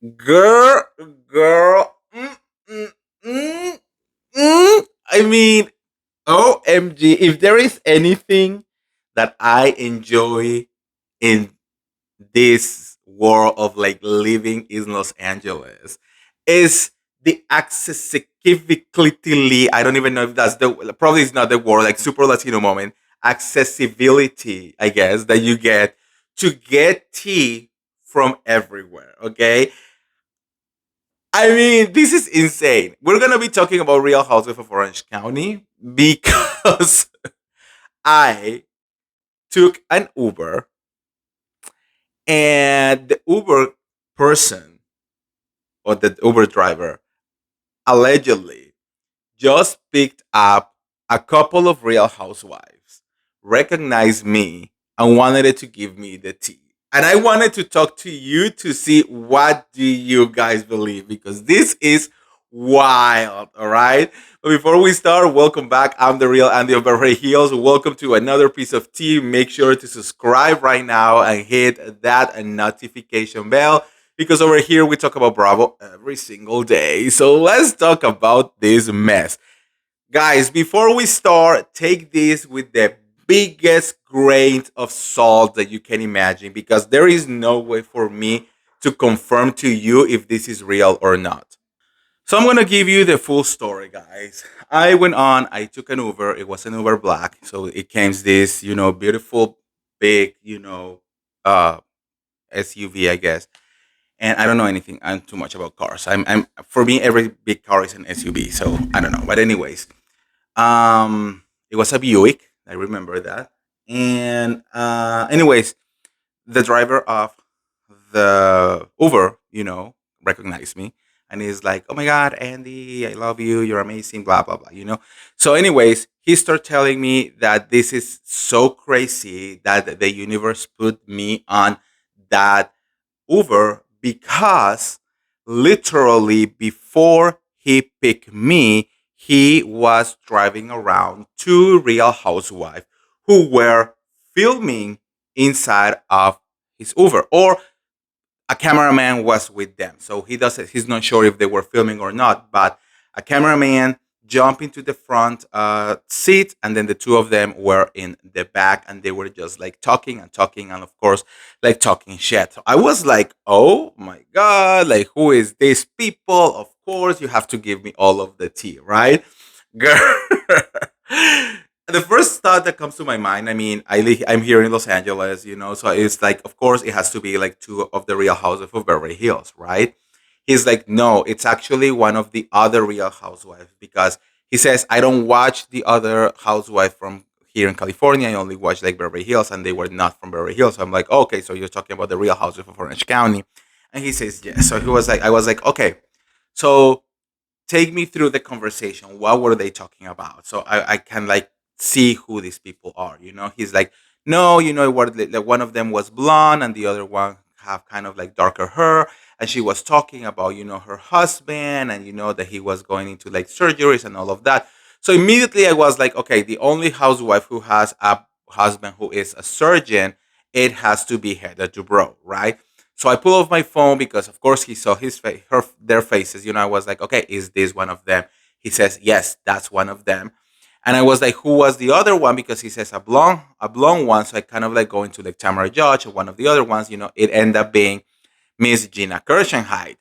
Girl, girl. Mm, mm, I mean, OMG, if there is anything that I enjoy in this world of like living in Los Angeles is the accessibility. I don't even know if that's the probably it's not the word like super Latino moment. Accessibility, I guess, that you get to get tea from everywhere. Okay. I mean, this is insane. We're gonna be talking about Real Housewives of Orange County because I took an Uber and the Uber person or the Uber driver allegedly just picked up a couple of Real Housewives, recognized me, and wanted to give me the tea. And I wanted to talk to you to see what do you guys believe because this is wild, all right? But before we start, welcome back. I'm the real Andy of Beverly Hills. Welcome to another piece of tea. Make sure to subscribe right now and hit that notification bell because over here we talk about Bravo every single day. So let's talk about this mess. Guys, before we start, take this with the biggest grain of salt that you can imagine because there is no way for me to confirm to you if this is real or not. So I'm gonna give you the full story, guys. I went on, I took an Uber, it was an Uber Black, so it came this, beautiful, big, uh SUV, I guess. And I don't know anything too much about cars. I'm for me, every big car is an SUV, so I don't know. But anyways, it was a Buick. I remember that. And anyways, the driver of the Uber, recognized me, and he's like, "Oh my God, Andy, I love you. You're amazing." Blah blah blah. So, anyways, he started telling me that this is so crazy that the universe put me on that Uber because literally before he picked me, he was driving around two real housewives who were filming inside of his Uber, or a cameraman was with them. So he's not sure if they were filming or not, but a cameraman jumped into the front seat, and then the two of them were in the back, and they were just like talking and talking, and of course, like talking shit. So I was like, oh my God, like who is these people? Of course, you have to give me all of the tea, right? Girl. The first thought that comes to my mind, I mean, I'm here in Los Angeles, so it's like, of course, it has to be like two of the Real Houses of Beverly Hills, right? He's like, no, it's actually one of the other Real Housewives because he says, I don't watch the other housewife from here in California. I only watch like Beverly Hills, and they were not from Beverly Hills. So I'm like, okay, so you're talking about the Real Housewife of Orange County. And he says, yes. So he was like, I was like, okay, so take me through the conversation. What were they talking about? So I can like see who these people are. He's like, no, what? Like one of them was blonde, and the other one have kind of like darker hair. And she was talking about her husband, and that he was going into like surgeries and all of that. So immediately I was like, okay, the only housewife who has a husband who is a surgeon, it has to be Heather Dubrow, right? So I pull off my phone because, of course, he saw his face, their faces. I was like, okay, is this one of them? He says, yes, that's one of them. And I was like, who was the other one? Because he says a blonde one. So I kind of like go into like Tamara Judge or one of the other ones. It ended up being Miss Gina Kirschenheiter.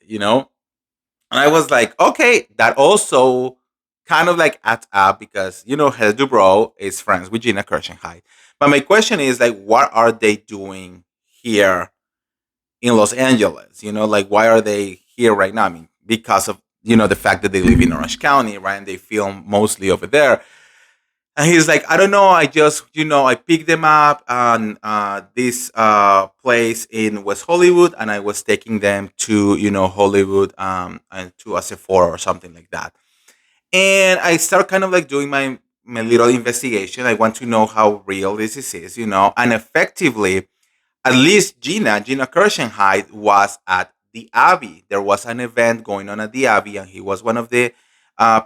And I was like, okay, that also kind of like adds up because Heather Dubrow is friends with Gina Kirschenheiter. But my question is like, what are they doing here in Los Angeles? Like why are they here right now? I mean, because of the fact that they live in Orange County, right? And they film mostly over there. And he's like, I don't know. I just, I picked them up on this place in West Hollywood, and I was taking them to, Hollywood, and to a Sephora or something like that. And I start kind of like doing my little investigation. I want to know how real this is, and effectively, at least Gina Kirschenheit was at the Abbey. There was an event going on at the Abbey, and he was one of the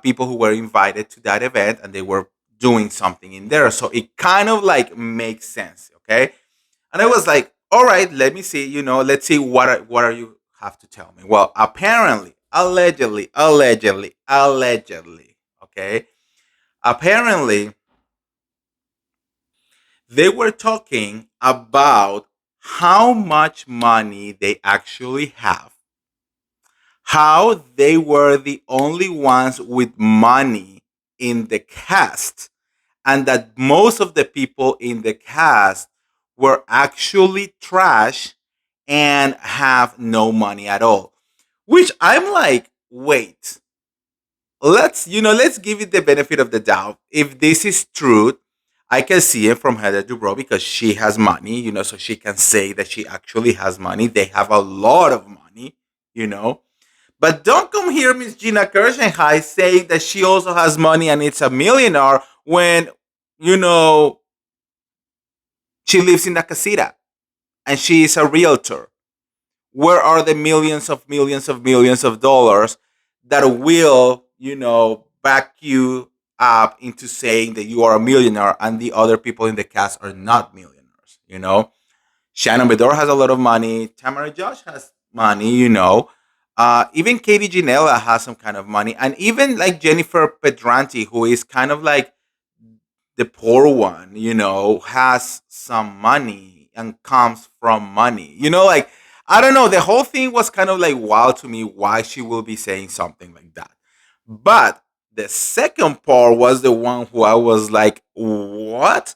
people who were invited to that event, and they were doing something in there. So it kind of like makes sense, okay? And I was like, all right, let me see. Let's see what are you have to tell me. Well, apparently, allegedly, okay? Apparently, they were talking about how much money they actually have, how they were the only ones with money in the cast, and that most of the people in the cast were actually trash and have no money at all. Which I'm like, wait, let's give it the benefit of the doubt. If this is true, I can see it from Heather Dubrow because she has money, so she can say that she actually has money. They have a lot of money, you know. But don't come here, Miss Gina Kirschenheiter, saying that she also has money and it's a millionaire when, you know, she lives in a casita and she is a realtor. Where are the millions of dollars that will, back you up into saying that you are a millionaire and the other people in the cast are not millionaires, Shannon Bedore has a lot of money. Tamara Josh has money, even Katie Janela has some kind of money. And even like Jennifer Pedranti, who is kind of like the poor one, has some money and comes from money. Like, I don't know. The whole thing was kind of like wild to me why she will be saying something like that. But the second part was the one who I was like, what?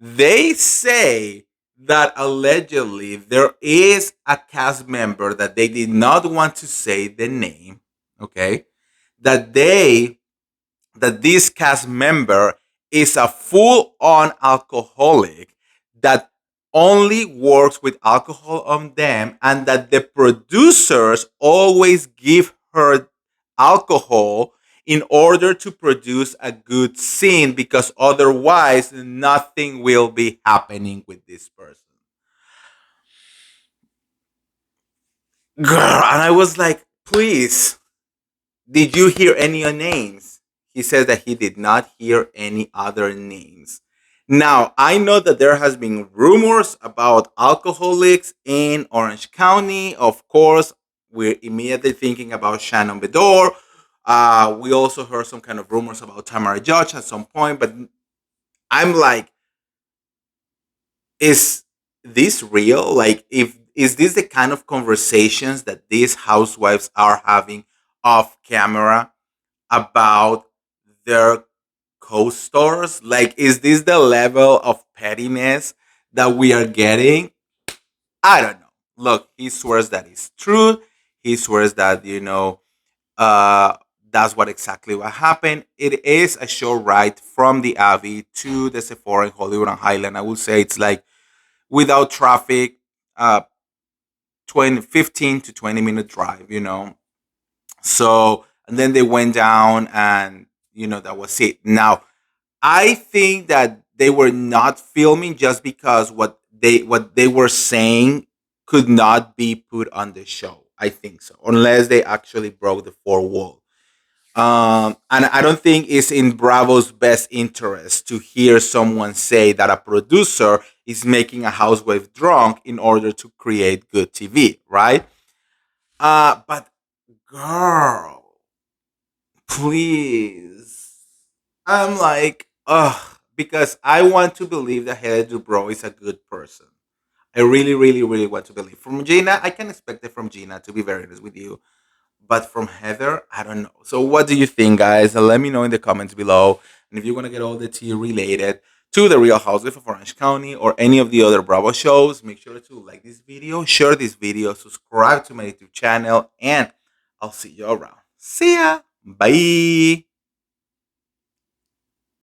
They say that allegedly there is a cast member that they did not want to say the name, okay? That this cast member is a full on alcoholic that only works with alcohol on them, and that the producers always give her alcohol in order to produce a good scene because otherwise nothing will be happening with this person. Girl, and I was like, please, did you hear any names? He said that he did not hear any other names. Now, I know that there has been rumors about alcoholics in Orange County. Of course, we're immediately thinking about Shannon Bedore. We also heard some kind of rumors about Tamara Judge at some point, but I'm like, is this real? Like, if is this the kind of conversations that these housewives are having off camera about their co-stars? Like, is this the level of pettiness that we are getting? I don't know. Look, he swears that it's true. He swears that uh, that's what happened. It is a short ride from the Abbey to the Sephora in Hollywood and Highland. I would say it's like without traffic, uh, 15 to 20 minute drive. So and then they went down, and that was it. Now I think that they were not filming just because what they were saying could not be put on the show. I think so, unless they actually broke the fourth wall. And I don't think it's in Bravo's best interest to hear someone say that a producer is making a housewife drunk in order to create good TV, right? But girl, please. I'm like, ugh, because I want to believe that Heather Dubrow is a good person. I really, really, really want to believe. From Gina, I can expect it from Gina, to be very honest with you. But from Heather, I don't know. So, what do you think, guys? Let me know in the comments below. And if you want to get all the tea related to the Real Housewives of Orange County or any of the other Bravo shows, make sure to like this video, share this video, subscribe to my YouTube channel, and I'll see you around. See ya. Bye.